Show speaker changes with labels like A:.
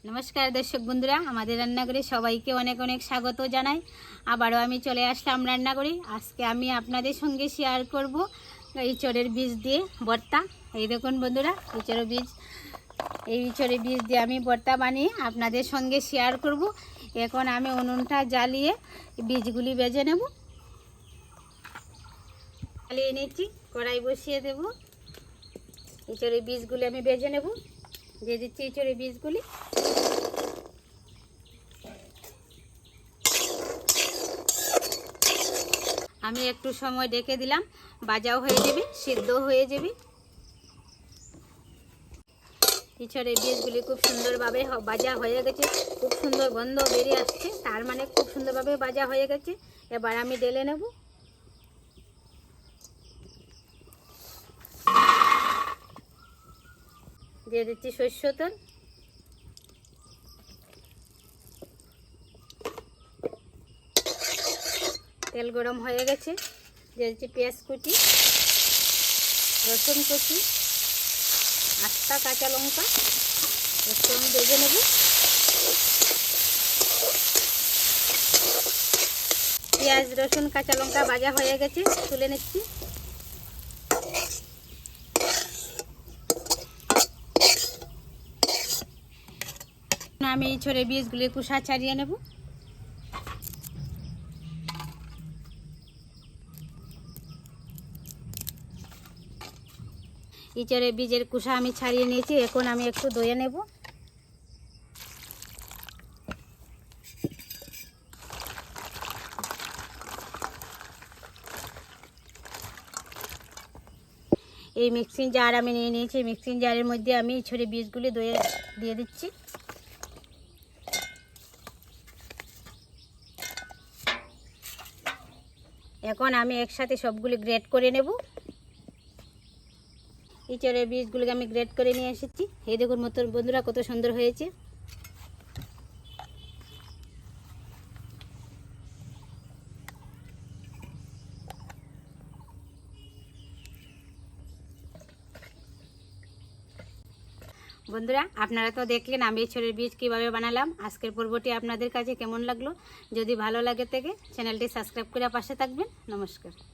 A: नमस्कार दर्शक बंधुरा आमादेर रान्नाघरे सबाइके अनेक अनेक स्वागत जानाई। आबारो आमी चले आसलाम रान्नाघरे। आजके आमी आपनादेर संगे शेयार करब इचड़ेर बीज दिए भर्ता। এই দেখুন বন্ধুরা ইচড়ের বীজ দিয়ে আমি ভর্তা বানিয়ে আপনাদের সঙ্গে শেয়ার করব। এখন আমি উনুনটা জ্বালিয়ে বীজগুলি ভেজে নেব। জ্বালিয়ে নিচ্ছি, কড়াই বসিয়ে দেব। ইচড়ের বীজগুলি আমি ভেজে নেব। দিয়ে দিচ্ছি ইচড়ের বীজগুলি। আমি একটু সময় ঢেকে দিলাম, ভাজাও হয়ে যাবে, সিদ্ধ হয়ে যাবে। ইচড়ের বীজগুলি খুব সুন্দরভাবে ভাজা হয়ে গেছে, খুব সুন্দর গন্ধ বেরিয়ে আসছে, তার মানে খুব সুন্দরভাবে ভাজা হয়ে গেছে। এবার আমি ঢেলে নেব। দিয়ে দিচ্ছি সরষের তেল। তেল গরম হয়ে গেছে, দিয়ে দিচ্ছি পেঁয়াজ কুচি, রসুন কুচি, আস্তা কাঁচা লঙ্কা, একটু আমি ভেজে নেব। পেঁয়াজ রসুন কাঁচা লঙ্কা ভাজা হয়ে গেছে, তুলে নিচ্ছি। আমি ইচড়ের বীজগুলি কুসা ছাড়িয়ে নেব। ইচড়ের বীজের কুসা আমি ছাড়িয়ে নিয়েছি, এখন আমি একটু ধুয়ে নেব। এই মিক্সিং জার আমি নিয়ে নিয়েছি, মিক্সিং জারের মধ্যে আমি ইচড়ের বীজগুলি ধুয়ে দিয়ে দিচ্ছি। এখন আমি একসাথে সবগুলি গ্রেট করে নেব। ইচড়ের বীজগুলোকে আমি গ্রেট করে নিয়ে এসেছি। এই দেখুন মতো বন্ধুরা কত সুন্দর হয়েছে। বন্ধুরা আপনারা তো দেখলেন আমি ইচড়ের বীজ কীভাবে বানালাম। আজকের পর্বটি আপনাদের কাছে কেমন লাগলো? যদি ভালো লাগে থাকে চ্যানেলটি সাবস্ক্রাইব করে পাশে থাকবেন। নমস্কার।